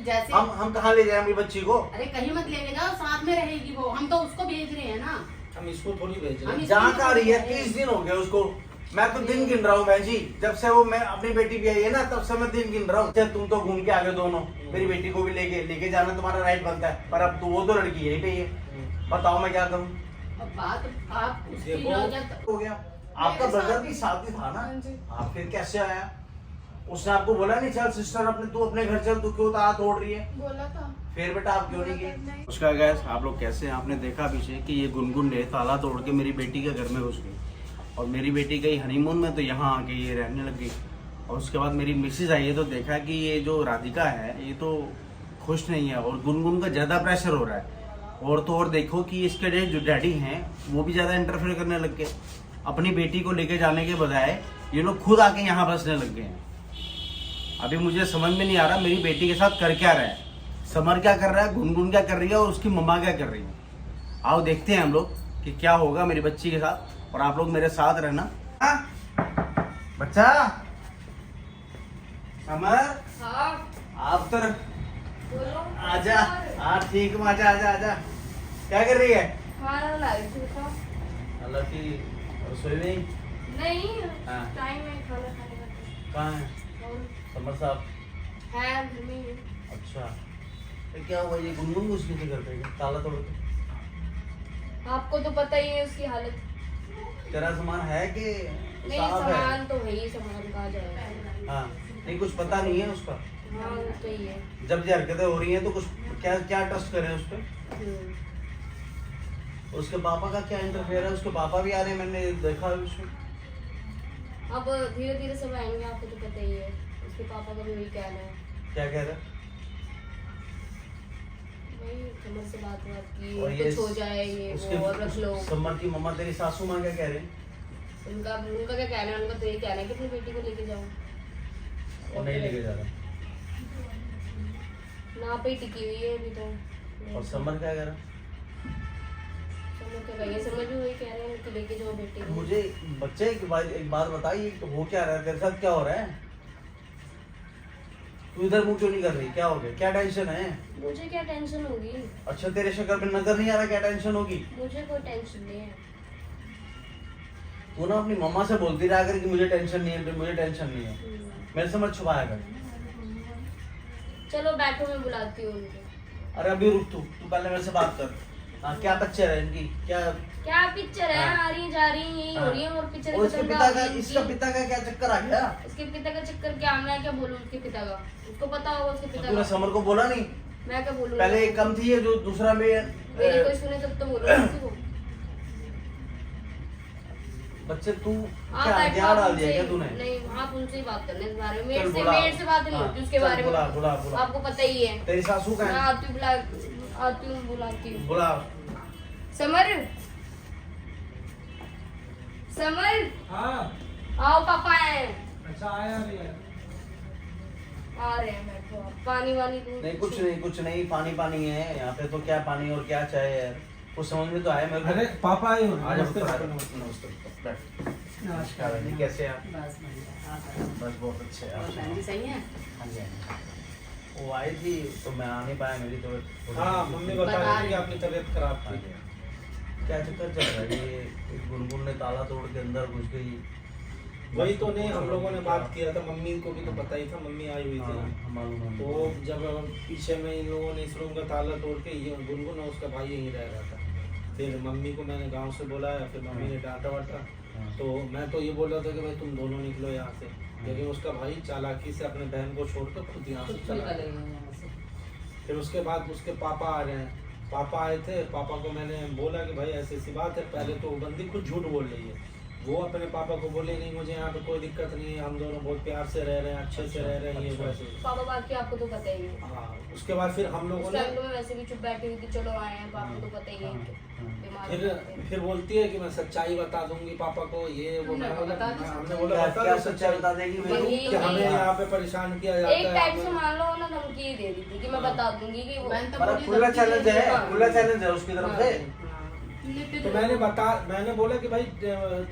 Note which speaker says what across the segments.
Speaker 1: जैसे
Speaker 2: हम कहाँ ले जाए अपनी बच्ची को?
Speaker 1: अरे कहीं मत लेके जाओ, साथ में रहेगी वो, हम तो उसको भेज रहे हैं ना।
Speaker 3: हम इसको थोड़ी भेज रहे हैं।
Speaker 2: जहाँ का रही है 30 दिन हो गए उसको। मैं तो दिन गिन रहा हूँ बहन जी, जब से वो मैं अपनी बेटी भी आई है ना तब से मैं दिन गिन रहा हूँ। तुम तो घूम के आ गए दोनों, मेरी बेटी को भी लेके जाना तुम्हारा राइट बनता है, पर अब तो वो तो लड़की यही पे ही है। बताओ मैं क्या करूँ?
Speaker 1: अब बात आप उसकी
Speaker 3: देखो,
Speaker 1: इजाजत
Speaker 2: हो गया आपका ब्रदर भी साथ ही था ना, आप फिर कैसे आया? उसने आपको बोला नहीं चल सिस्टर अपने तू अपने घर चल, तू क्यों ताला तोड़ रही है?
Speaker 1: बोला था।
Speaker 2: फिर बेटा आप क्यों नहीं गए? उसका गैस आप लोग कैसे हैं, आपने देखा पीछे कि ये गुनगुन ने ताला तोड़ के मेरी बेटी के घर में घुस गई, और मेरी बेटी गई हनीमून में तो यहाँ आके ये रहने लग गई। और उसके बाद मेरी मिसेज आई है तो देखा कि ये जो राधिका है ये तो खुश नहीं है, और गुनगुन का ज़्यादा प्रेशर हो रहा है। और तो और देखो कि इसके जो डैडी हैं वो भी ज़्यादा इंटरफेयर करने लग गए। अपनी बेटी को लेके जाने के बजाय ये लोग खुद आके यहाँ बसने लग गए हैं। अभी मुझे समझ में नहीं आ रहा मेरी बेटी के साथ कर क्या रहा है। समर क्या कर रहा है, गुनगुन क्या कर रही है, और उसकी मम्मा क्या कर रही है। आओ देखते हैं हम लोग कि क्या होगा मेरी बच्ची के साथ, और आप लोग मेरे साथ रहना। बच्चा समर,
Speaker 4: हाँ
Speaker 2: आप तो
Speaker 4: बोलो।
Speaker 2: आजा। हाँ ठीक हूँ, आजा आजा आजा। क्या कर रही है?
Speaker 4: खाना ला रही थी तो।
Speaker 2: अल्लाह की रसोई में?
Speaker 4: नहीं
Speaker 2: हाँ।
Speaker 4: टाइम है खाना खाने का।
Speaker 2: कहाँ है
Speaker 4: और
Speaker 2: समर साहब?
Speaker 4: है घर में ही।
Speaker 2: अच्छा तो क्या हुआ, ये गुनगुन घुस गई थी घर पे ताला तोड़ के?
Speaker 4: आपको तो पता ही है उसकी हालत।
Speaker 2: तेरा सामान है कि
Speaker 4: नहीं
Speaker 2: साफ है?
Speaker 4: सामान तो है ही, सामान कहाँ जाएगा।
Speaker 2: हाँ नहीं कुछ पता नहीं है उसका।
Speaker 4: हाँ वो तो ही है।
Speaker 2: जब ये हरकतें हो रही हैं तो कुछ क्या क्या ट्रस्ट करें उस पर? उसके पापा का क्या इंटरफेयर है? उसके पापा भी आ रहे हैं, मैंने देखा है उसमें।
Speaker 4: अब धीरे धीरे सब आएंगे, आपको तो पता ही है। उसके पापा का भी वही कहना है।
Speaker 2: क्या कह रहे हैं?
Speaker 4: वही समर से बात की
Speaker 2: और ये
Speaker 4: कुछ हो जाए ये वो और रख लो।
Speaker 2: समर की मम्मा तेरी सासू माँ क्या कह रहे हैं?
Speaker 4: उनका क्या कहना है, उनका तो यही कहना है कि अपनी बेटी को लेके जाओ।
Speaker 2: वो नहीं लेके जा रहा।
Speaker 4: ना पे ही टिकी हुई है अभी तो।
Speaker 2: और समर क्या कह रहा है?
Speaker 4: समर क्या कहेंगे, समर भी वही कह रहे हैं कि लेके जाओ बेटी को।
Speaker 2: मुझे बच्चे एक बात बताइए, तो हो क्या रहा है तेरे साथ, क्या हो रहा है? तू इधर मुंह क्यों नहीं कर रही, क्या हो गया, क्या टेंशन है?
Speaker 4: मुझे क्या टेंशन होगी?
Speaker 2: अच्छा तेरे शक्ल पे नजर नहीं आ रहा क्या टेंशन होगी?
Speaker 4: मुझे कोई टेंशन नहीं है।
Speaker 2: तू ना अपनी मम्मा से बोलती रहा कर कि मुझे टेंशन नहीं है, मुझे टेंशन नहीं है। मेरे से मत छुपाया कर।
Speaker 4: चलो बैठो, मैं बुलाती हूँ उनको।
Speaker 2: अरे अभी रुक, तू पहले मेरे से बात कर। हाँ क्या पिक्चर है इनकी, क्या
Speaker 4: क्या पिक्चर है?
Speaker 2: हाँ।
Speaker 4: आ रही जा रही यही हो रही है, और पिक्चर
Speaker 2: और इसके पिता का, इसका पिता का क्या चक्कर आ गया?
Speaker 4: इसके पिता का चक्कर क्या, मैं क्या बोलूँ उसके पिता का? उसको पता होगा उसके पिता
Speaker 2: तूने
Speaker 4: का।
Speaker 2: समर को बोला नहीं?
Speaker 4: मैं क्या बोलूँ?
Speaker 2: पहले एक कम थी, ये जो दूसरा में
Speaker 4: मेरी कोई सुने तब तो बोलो किसी को।
Speaker 2: बच्चे तू
Speaker 4: आप
Speaker 2: क्या
Speaker 4: बैठो,
Speaker 2: क्या
Speaker 4: आप
Speaker 2: डाल दिया
Speaker 4: उनसे-
Speaker 2: क्या तूने?
Speaker 4: नहीं आप उनसे ही बात करने इस बारे में।
Speaker 2: चल
Speaker 4: मेरे
Speaker 2: बुला।
Speaker 4: से बात नहीं होती उसके
Speaker 2: चल
Speaker 4: बारे में।
Speaker 2: बुला बुला बुला।
Speaker 4: आपको पता ही है।
Speaker 2: तेरी सासू का
Speaker 4: मैं
Speaker 2: है?
Speaker 4: आती हूँ बुलाती हूँ।
Speaker 2: बुला।
Speaker 4: समर, समर
Speaker 3: हाँ
Speaker 4: आओ, पापा आए हैं।
Speaker 3: अच्छा आया भी है।
Speaker 4: आ रहे हैं, बैठो आप। पानी वानी दूध?
Speaker 2: नहीं कुछ नहीं, पानी पानी है यहाँ पे तो, क्या पानी और क्या चाय है यार, कुछ समझ में तो आया मेरे को।
Speaker 3: अरे पापा आए हो।
Speaker 2: आज
Speaker 3: नमस्ते।
Speaker 2: नमस्कार आंटी, कैसे हैं आप?
Speaker 1: बस बढ़िया, आप बताओ।
Speaker 2: बस बहुत अच्छे हैं
Speaker 1: और
Speaker 2: आप
Speaker 1: बहन जी
Speaker 2: सुनाओ?
Speaker 1: सही है?
Speaker 2: हाँ जी हाँ जी। वो आई थी तो मैं आ नहीं पाया, मेरी तबीयत
Speaker 3: हाँ मम्मी बता रही थी कि अपनी तबीयत खराब
Speaker 2: हाँ
Speaker 3: थी।
Speaker 2: जी। क्या चक्कर चल रहा है? ये गुनगुन ने ताला तोड़ के अंदर घुस गई।
Speaker 3: वही तो नहीं, हम लोगों ने बात किया था, मम्मी को भी तो पता ही था, मम्मी आई हुई थी ना।
Speaker 2: हाँ, मालूम है।
Speaker 3: तो जब पीछे में इन लोगों ने इस रूम का ताला तोड़ के, ये गुनगुन और उसका भाई यहीं रह रहा था। फिर मम्मी को मैंने गांव से बुलाया, फिर मम्मी ने डांटा वाटा।
Speaker 2: हाँ।
Speaker 3: तो मैं तो ये बोल रहा था कि भाई तुम दोनों निकलो यहाँ से, लेकिन उसका भाई चालाकी से अपने बहन को छोड़कर खुद यहाँ से
Speaker 1: कुछ
Speaker 3: चला
Speaker 1: निकल
Speaker 3: गया।
Speaker 1: गई है यहाँ से।
Speaker 3: फिर उसके बाद उसके पापा आ रहे हैं। पापा आए थे, पापा को मैंने बोला कि भाई ऐसी ऐसी बात है। पहले तो बंदी खुद झूठ बोल रही है। वो अपने पापा को बोले नहीं मुझे यहाँ पे कोई दिक्कत नहीं है, हम दोनों बहुत प्यार से रह रहे हैं, अच्छे से रह रहे हैं, ये वैसे।
Speaker 4: पापा बाकी आपको तो पता ही है।
Speaker 3: हाँ उसके बाद फिर हम लोगों
Speaker 4: उस
Speaker 3: ने
Speaker 4: टाइम तो मैं वैसे भी चुप बैठी हुई थी, चलो आए हैं, पापा को तो पता ही है
Speaker 2: हाँ,
Speaker 4: कि
Speaker 2: हाँ।
Speaker 4: बीमार
Speaker 3: फिर
Speaker 4: होते हैं।
Speaker 3: फिर बोलती है कि मैं सच्चाई बता दूंगी पापा को, ये वो।
Speaker 1: तुमने
Speaker 3: मैं
Speaker 1: तो
Speaker 3: बोला
Speaker 1: बता दी
Speaker 3: हमने
Speaker 1: सच्चाई।
Speaker 3: बोला
Speaker 2: क्या
Speaker 3: बता
Speaker 2: क्या
Speaker 3: दो
Speaker 2: सच्चाई बता देगी मेरे
Speaker 4: वही-
Speaker 2: को?
Speaker 3: कि हमें यहाँ पे परेशान किया जाता है।
Speaker 4: एक टाइप से मान लो ना, धमकी दे दी थी कि मैं बता दूंगी कि वो
Speaker 1: मैंने तो
Speaker 2: हमारा
Speaker 1: बोली
Speaker 2: खुला
Speaker 1: धमकी
Speaker 2: चैलेंज
Speaker 1: दे दी।
Speaker 2: है,
Speaker 4: हाँ।
Speaker 2: खुला चैलेंज है उसकी तरफ से।
Speaker 3: तो मैंने बोला कि भाई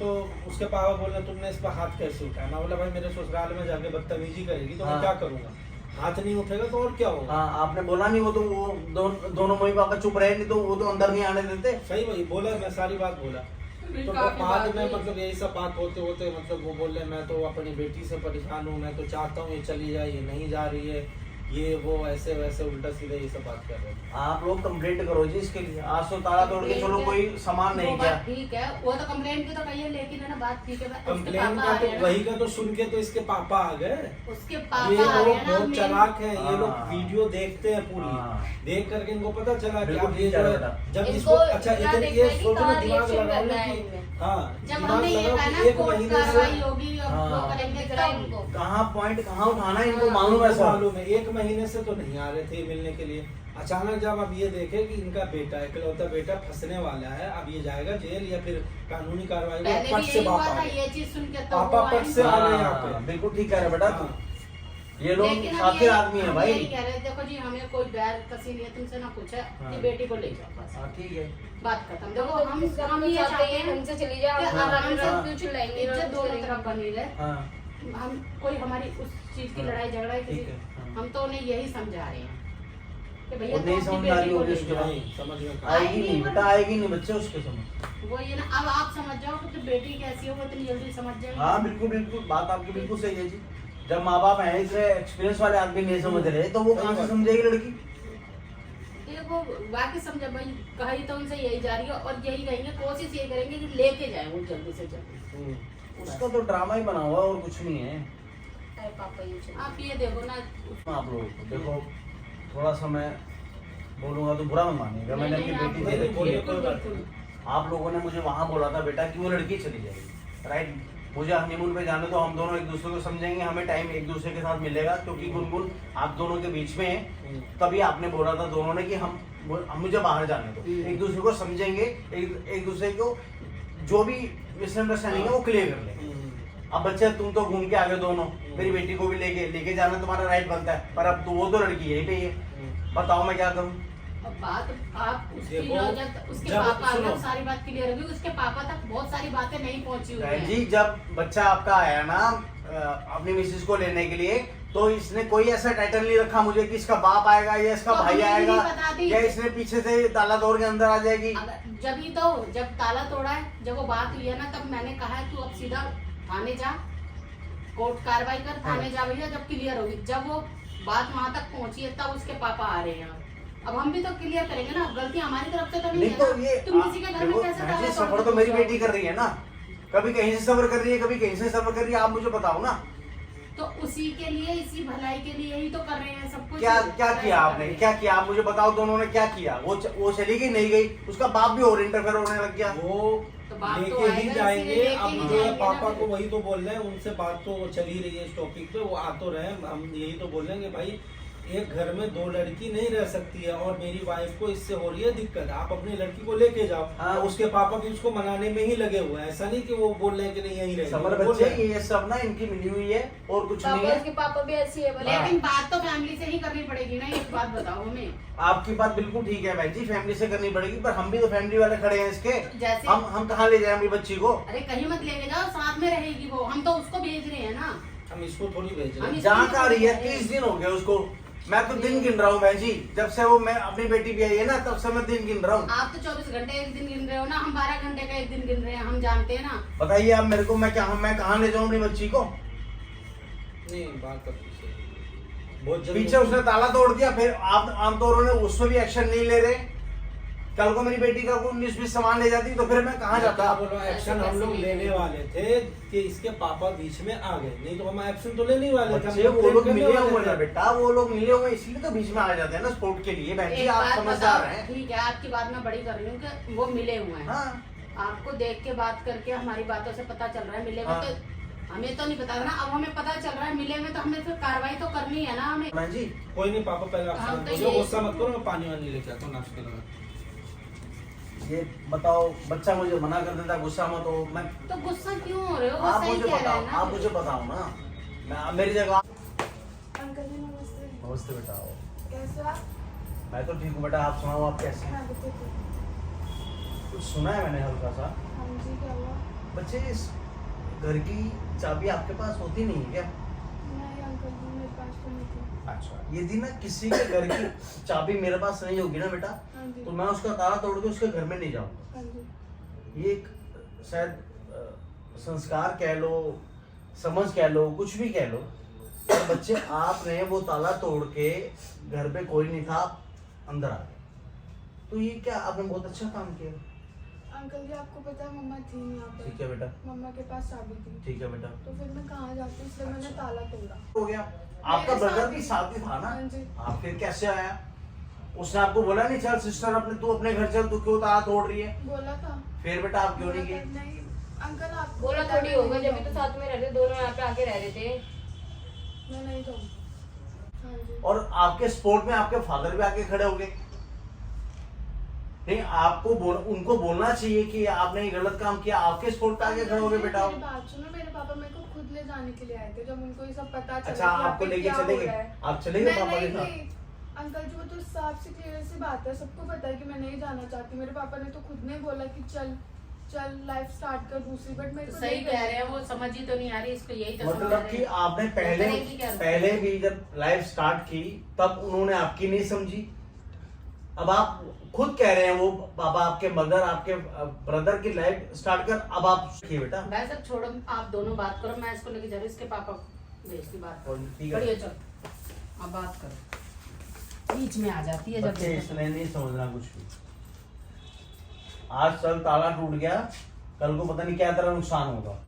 Speaker 3: तो उसके पापा बोले तुमने इस पर हाथ कैसे उठाया? मैं बोला भाई मेरे ससुराल में जाके बदतमीजी करेगी तो मैं
Speaker 2: हाँ।
Speaker 3: क्या करूंगा? हाथ नहीं उठेगा तो और क्या होगा।
Speaker 2: हाँ आपने बोला नहीं, वो तो वो दोनों मम्मी पापा चुप रहे, नहीं तो वो तो अंदर नहीं आने देते।
Speaker 3: सही वही बोला, मैं सारी बात बोला। तो बाद में मतलब यही सब बात होते होते मतलब वो बोले मैं तो अपनी बेटी से परेशान हूँ, मैं तो चाहता हूँ ये चली जाए, ये नहीं जा रही है, ये वो ऐसे वैसे उल्टा सीधा ये सब बात कर रहे हैं।
Speaker 2: आप लोग कंप्लेंट करो जी इसके लिए। आज तो ताला तोड़ के चलो कोई सामान नहीं
Speaker 1: वो
Speaker 2: किया।
Speaker 1: बात ठीक है, वो तो कंप्लेंट की तो कही है, लेकिन है ना बात ठीक है। उसके
Speaker 3: कंप्लेन
Speaker 1: पापा
Speaker 3: का
Speaker 1: आ
Speaker 3: तो
Speaker 1: रहे हैं
Speaker 3: वही का तो सुन के तो इसके पापा आ गए।
Speaker 1: उसके
Speaker 3: ये
Speaker 1: पापा आ
Speaker 3: लोग
Speaker 1: रहे हैं ना,
Speaker 3: बहुत
Speaker 1: मेन-
Speaker 3: चालाक है, ये लोग
Speaker 2: हाँ।
Speaker 3: वीडियो देखते हैं
Speaker 2: हाँ।
Speaker 3: पूरी, देख करके इनको पता चला कि
Speaker 2: बिल्कुल
Speaker 3: अब ये
Speaker 2: ठीक है
Speaker 3: जो है
Speaker 2: बेटा।
Speaker 3: जब
Speaker 4: इनको
Speaker 3: इसको अच्छा
Speaker 4: क्या
Speaker 3: इधर
Speaker 4: देखना
Speaker 3: ये
Speaker 4: है कि
Speaker 3: सोचो ना,
Speaker 4: कहाँ
Speaker 3: दिमाग
Speaker 4: reaction
Speaker 3: लगाओ
Speaker 4: करना
Speaker 3: ना
Speaker 4: है
Speaker 3: कि
Speaker 4: इनमें।
Speaker 3: हाँ
Speaker 1: जब
Speaker 3: दिमाग
Speaker 1: हमने ये
Speaker 3: लगाओ
Speaker 1: कहा
Speaker 3: कि
Speaker 1: ना
Speaker 3: एक
Speaker 1: कोर्ट
Speaker 3: महीने
Speaker 1: कार्रवाई
Speaker 3: से
Speaker 1: होगी, अब
Speaker 2: हाँ।
Speaker 1: वो करेंगे
Speaker 4: कराओ
Speaker 1: तब।
Speaker 4: इनको।
Speaker 2: कहाँ पॉइंट कहाँ उठाना है इनको मालूम है सब।
Speaker 3: मालूम है, एक महीने से तो नहीं आ रहे थे मिलने के लिए। अचानक जब अब ये देखे कि इनका बेटा इकलौता बेटा फंसने वाला है, अब ये जाएगा जेल या फिर कानूनी कार्रवाई में
Speaker 1: पहले
Speaker 3: पट
Speaker 1: भी
Speaker 3: से
Speaker 1: यही हुआ
Speaker 3: बाप
Speaker 1: था,
Speaker 3: आ गए।
Speaker 1: ये चीज सुन के तो
Speaker 3: पापा
Speaker 1: वो
Speaker 3: पट
Speaker 1: आई।
Speaker 3: से आ गए यहाँ पे।
Speaker 2: हाँ, बिल्कुल ठीक कह रहे बेटा तुम।
Speaker 3: हाँ।
Speaker 2: ये लोग
Speaker 1: लेकिन हम
Speaker 2: साथी
Speaker 1: ये-
Speaker 2: आदमी है
Speaker 1: हम
Speaker 2: भाई।
Speaker 1: यही कह रहे हैं, देखो जी हमें कोई बैर कसी नहीं है, तुमसे ना पूछा
Speaker 2: हाँ।
Speaker 1: कि बेटी को ले जाओ बस,
Speaker 2: हाँ ठीक है।
Speaker 1: बात खत्म। देखो
Speaker 4: देखो
Speaker 1: हम ये चाहते हैं
Speaker 4: हमसे चली जाओ,
Speaker 1: कि
Speaker 4: आराम
Speaker 1: आराम
Speaker 4: से
Speaker 1: से
Speaker 4: क्यों चिल्लाएंगे,
Speaker 1: इज्जत दोनों तरफ बनी रहे।
Speaker 2: हाँ
Speaker 1: हम कोई हमारी उस चीज की
Speaker 2: हाँ।
Speaker 1: लड़ाई झगड़ा
Speaker 2: ठीक
Speaker 1: की,
Speaker 2: है, हाँ।
Speaker 1: हम तो उन्हें यही समझा रहे हैं कि भैया
Speaker 2: वो नहीं
Speaker 1: तुम अपनी
Speaker 2: समझ आ रही
Speaker 1: बेटी को
Speaker 2: होगी
Speaker 1: ले
Speaker 2: उसके
Speaker 1: जाओ।
Speaker 2: बाद।
Speaker 3: नहीं, समझ में
Speaker 2: आएगी नहीं बेटा, आएगी नहीं बच्चे उसके समझ।
Speaker 1: वो ये ना, अब आप समझ जाओ कि बेटी कैसी है, वो इतनी जल्दी समझ जाएगी।
Speaker 2: हाँ बिल्कुल बिल्कुल, बात आपकी बिल्कुल सही है जी। जब माँ बाप हैं इसे एक्सपीरियंस वाले आदमी नहीं समझ रहे तो वो कहाँ से समझेगी लड़की।
Speaker 1: देखो बाकी समझा भाई, कही तो उनसे यही जा रही है और यही कहेंगे, कोशिश यही करेंगे कि लेके जाए वो जल्दी से जल्दी।
Speaker 2: उसका तो ड्रामा ही बना हुआ और कुछ नहीं है।
Speaker 4: अरे पापा ये चलिए।
Speaker 1: आप ये देखो ना,
Speaker 2: आप लोगों को देखो, थोड़ा सा मैं बोलूंगा तो बुरा मत मानिएगा, मैंने अपनी बेटी दे रखी है।
Speaker 1: बिल्कुल बिल्कुल।
Speaker 2: आप लोगों ने मुझे वहाँ बोला था बेटा कि वो लड़की चली जाएगी, राइट। मुझे हनीमून पे जाने तो हम दोनों एक दूसरे को समझेंगे, हमें टाइम एक दूसरे के साथ मिलेगा, क्योंकि गुनगुन आप दोनों के बीच में है। तभी आपने बोला था दोनों ने कि हम मुझे बाहर जाने दो, एक दूसरे को समझेंगे, एक दूसरे को जो भी मिसअंडरस्टैंडिंग है वो क्लियर कर लेंगे। अब बच्चे तुम तो घूम के आ गए दोनों, मेरी बेटी को भी लेके जाना तुम्हारा राइट बनता है, पर अब तो वो तो लड़की यही पे ही है। बताओ मैं क्या करूँ।
Speaker 1: अब बात आप उसकी
Speaker 3: देखो,
Speaker 1: जब उसके
Speaker 3: जब-
Speaker 1: पापा
Speaker 3: सुनो।
Speaker 1: अगर सारी बात क्लियर होगी, उसके पापा तक बहुत सारी बातें नहीं पहुंची हुई
Speaker 2: बहन
Speaker 1: हैं।
Speaker 2: जी जब बच्चा आपका आया ना अपनी मिसेस को लेने के लिए, तो इसने कोई ऐसा टाइटल नहीं रखा मुझे कि इसका बाप आएगा या इसका
Speaker 1: तो
Speaker 2: भाई
Speaker 1: हमें
Speaker 2: आएगा
Speaker 1: नहीं बता दी।
Speaker 2: या इसने पीछे से ताला तोड़ के अंदर आ जाएगी।
Speaker 1: जब ताला तोड़ा है, जब वो बात हुई है ना, तब मैंने कहा है तू अब सीधा थाने जा, कोर्ट कार्रवाई कर, थाने जा भैया, जब क्लियर होगी। जब वो बात वहां तक पहुंची है तब उसके पापा आ रहे हैं। अब हम भी तो क्लियर करेंगे ना, गलती हमारी तरफ से तो नहीं
Speaker 2: नहीं
Speaker 1: है
Speaker 2: तो
Speaker 1: ना।
Speaker 2: ये
Speaker 1: तुम किसी के घर में
Speaker 2: देखो,
Speaker 1: कैसे
Speaker 2: बहन जी,
Speaker 1: ताला
Speaker 2: सफर
Speaker 1: तोड़
Speaker 2: तो
Speaker 1: के
Speaker 2: मेरी
Speaker 1: घुस
Speaker 2: बेटी
Speaker 1: जाओ?
Speaker 2: कर रही है ना, कभी कहीं से सफर कर रही है, कभी कहीं से सफर कर रही है, आप मुझे बताओ ना।
Speaker 1: तो उसी के लिए, इसी भलाई के लिए ही तो कर रहे हैं सब कुछ।
Speaker 2: क्या क्या किया आपने, क्या किया आप मुझे बताओ, दोनों ने क्या किया। वो चली गई नहीं गई, उसका बाप भी और इंटरफेयर होने लग गया।
Speaker 3: वो
Speaker 1: तो बात तो
Speaker 3: लेके ही
Speaker 1: आएगा,
Speaker 3: जाएंगे।
Speaker 1: इसीलिए लेके
Speaker 3: अब
Speaker 1: ही
Speaker 3: जो
Speaker 1: जाएंगे
Speaker 3: है
Speaker 1: ना
Speaker 3: पापा
Speaker 1: फिर।
Speaker 3: को वही तो बोल रहे हैं, उनसे बात तो चल ही रही है इस टॉपिक पे, वो आ तो रहे हैं। हम यही तो बोल रहे हैं कि भाई एक घर में दो लड़की नहीं रह सकती है और मेरी वाइफ को इससे हो रही है दिक्कत, आप अपनी लड़की को लेके जाओ।
Speaker 2: हाँ।
Speaker 3: उसके पापा भी उसको मनाने में ही लगे हुए हैं, ऐसा नहीं कि वो बोल रहे हैं कि नहीं यहीं
Speaker 2: समर
Speaker 3: रहेगी।
Speaker 2: बच्चे ये सब ना इनकी मिली हुई है और कुछ नहीं
Speaker 4: पापा
Speaker 2: है।
Speaker 4: उसके पापा भी ऐसी है बोले।
Speaker 1: लेकिन बात तो फैमिली से ही करनी पड़ेगी ना, एक बात बताओ हमें।
Speaker 2: आपकी बात बिल्कुल ठीक है बहन जी, फैमिली से करनी पड़ेगी, पर हम भी तो फैमिली वाले खड़े हैं इसके।
Speaker 1: जैसे
Speaker 2: हम कहाँ ले जाए अपनी बच्ची को।
Speaker 1: अरे कहीं मत लेके जाओ, साथ में रहेगी वो, हम तो उसको भेज रहे हैं ना।
Speaker 3: हम इसको थोड़ी भेज रहे
Speaker 1: हम
Speaker 3: हैं।
Speaker 1: इस-
Speaker 2: जहाँ का रही है 30 दिन हो गए उसको, मैं तो दिन गिन रहा हूँ बहन जी, जब से वो मैं अपनी बेटी भी आई है ना तब से मैं दिन गिन रहा हूँ।
Speaker 1: आप तो 24 घंटे एक दिन गिन रहे हो ना, हम 12 घंटे का एक दिन गिन रहे हैं, हम जानते हैं ना।
Speaker 2: बताइए आप मेरे को, मैं कहाँ ले जाऊँ अपनी बच्ची को।
Speaker 3: नहीं बात तो पीछे बहुत जल्दी
Speaker 2: पीछे उसने ताला तोड़ दिया, फिर आप आमतौर में उस पर भी एक्शन नहीं ले रहे। कल को मेरी बेटी का कोई 19-20 सामान ले जाती तो फिर मैं कहाँ जाता।
Speaker 3: बोलो एक्शन हम लोग लेने वाले थे कि इसके पापा बीच में आ गए, नहीं तो हम एक्शन तो लेने ही वाले थे।
Speaker 2: बच्चे वो लोग मिले हुए ना बेटा, वो लोग मिले हुए इसलिए तो बीच में आ जाते हैं ना स्पोर्ट के लिए। बहन जी
Speaker 1: एक
Speaker 2: आप
Speaker 1: बात
Speaker 2: समझदार
Speaker 1: बताओ,
Speaker 2: हैं।
Speaker 1: ठीक है आपकी बात मैं बड़ी कर रही हूँ कि वो मिले हुए हैं।
Speaker 2: हाँ
Speaker 1: आपको देख के बात करके हमारी बातों से पता चल रहा है मिले हुए,
Speaker 2: हाँ।
Speaker 1: तो हमें तो नहीं पता था ना, अब हमें पता चल रहा है मिले हुए, तो हमें फिर कार्रवाई तो करनी है ना हमें।
Speaker 2: बहन जी
Speaker 3: कोई नहीं पापा, पहले आप
Speaker 1: हम
Speaker 3: शांत
Speaker 1: तो
Speaker 3: हो जाओ,
Speaker 1: ये-
Speaker 3: गुस्सा मत करो, मैं पानी वानी लेके आता हूँ नाश्ते का।
Speaker 2: ये बताओ, बच्चा मुझे मना कर देता गुस्सा मत हो, मैं
Speaker 1: तो गुस्सा क्यों हो रहे हो, वो
Speaker 2: आप
Speaker 1: सही
Speaker 2: मुझे
Speaker 1: कह रहा
Speaker 2: बताओ,
Speaker 1: है ना।
Speaker 2: आप मुझे बताओ ना, मैं मेरी जगह।
Speaker 5: अंकल जी नमस्ते।
Speaker 2: नमस्ते बेटा।
Speaker 5: कैसे हो आप?
Speaker 2: मैं तो ठीक हूँ बेटा, आप सुनाओ आप कैसे हैं?
Speaker 5: हाँ बच्चे ठीक।
Speaker 2: कुछ सुना है मैंने हल्का सा।
Speaker 5: हाँ जी क्या हुआ?
Speaker 2: बच्चे इस घर की चाबी आपके पास होती नहीं है क्या?
Speaker 5: नहीं अंकल जी मेरे पास तो नहीं थी।
Speaker 2: अच्छा, यदि ना किसी के घर की चाबी मेरे पास नहीं होगी ना बेटा,
Speaker 5: हाँ जी।
Speaker 2: तो मैं उसका ताला तोड़ के उसके घर में नहीं जाऊंगा।
Speaker 5: हाँ जी।
Speaker 2: ये एक शायद संस्कार कह लो, समझ कह लो, कुछ भी कह लो, पर बच्चे आपने वो ताला तोड़ के घर पे कोई नहीं था, आप अंदर आ गए, तो ये क्या आपने बहुत अच्छा काम किया।
Speaker 5: अंकल जी आपको पता है मम्मा थी नहीं यहाँ
Speaker 2: ठीक
Speaker 5: पर,
Speaker 2: है बेटा,
Speaker 5: मम्मा के पास चाबी थी,
Speaker 2: ठीक है बेटा,
Speaker 5: तो फिर मैं कहाँ जाती, इसलिए मैंने ताला तोड़ा।
Speaker 2: हो गया। आपका
Speaker 5: मेरे
Speaker 2: ब्रदर
Speaker 5: साथ
Speaker 2: भी
Speaker 5: ही-
Speaker 2: साथ ही था ना,
Speaker 5: हाँ जी।
Speaker 2: आप फिर कैसे आया? उसने आपको बोला नहीं चल सिस्टर अपने तू अपने घर चल, तू क्यों ताला तोड़ रही है?
Speaker 5: बोला था।
Speaker 2: फिर बेटा आप क्यों नहीं
Speaker 5: बोला
Speaker 2: गए?
Speaker 5: था, नहीं अंकल आप
Speaker 4: बोला थोड़ी होगा, जब भी तो साथ में रह रहे दोनों, यहाँ पे आके रह रहे थे।
Speaker 5: मैं नहीं जाऊंगी। हाँ जी।
Speaker 2: और आपके सपोर्ट में आपके फादर भी आके खड़े हो गए। नहीं, आपको उनको बोलना चाहिए कि आपने ये गलत काम किया, आपके सपोर्ट पे आके खड़े हो गए बेटा।
Speaker 5: मेरी बात सुनो, मेरे पापा मेरे को खुद ले जाने के लिए आए थे जब उनको ये सब पता चला
Speaker 2: अच्छा,
Speaker 5: कि
Speaker 2: आपको
Speaker 5: पे
Speaker 2: लेके
Speaker 5: क्या
Speaker 2: चले
Speaker 5: हो
Speaker 2: गए?
Speaker 5: रहा है।
Speaker 2: आप चले गए
Speaker 5: मैं
Speaker 2: पापा के
Speaker 5: नहीं
Speaker 2: साथ?
Speaker 5: गई। अंकल जी वो तो साफ सी क्लियर सी बात है, सबको पता है कि मैं नहीं जाना चाहती। मेरे पापा ने तो खुद ने बोला कि चल चल लाइफ स्टार्ट कर दूसरी, बट मेरे को
Speaker 1: सही
Speaker 5: नहीं
Speaker 1: कह रहे हैं,
Speaker 5: करनी।
Speaker 1: वो समझ ही तो नहीं आ रही, इसको यही तो समझ
Speaker 2: मतलब
Speaker 1: रहे
Speaker 2: कि
Speaker 1: हैं।
Speaker 2: आपने
Speaker 1: करेगी क्या?
Speaker 2: पहले भी जब लाइफ स्टार्ट की तब उन्होंने आपकी नहीं समझी। अब आप खुद कह रहे हैं वो पापा आपके मदर आपके ब्रदर की लाइफ स्टार्ट कर, अब आप देखिए बेटा।
Speaker 1: भाई सब छोड़ो, आप दोनों बात करो, मैं इसको लेके जा रही हूँ, इसके पापा भेजती बात।
Speaker 2: और ठीक है।
Speaker 1: बढ़िया, चल अब बात करो, बीच में आ जाती है जब
Speaker 2: बच्चे
Speaker 1: देखो।
Speaker 2: इसने नहीं समझना कुछ भी। आज चल ताला टूट गया, कल को पता नहीं क्या तरह नुकसान होगा।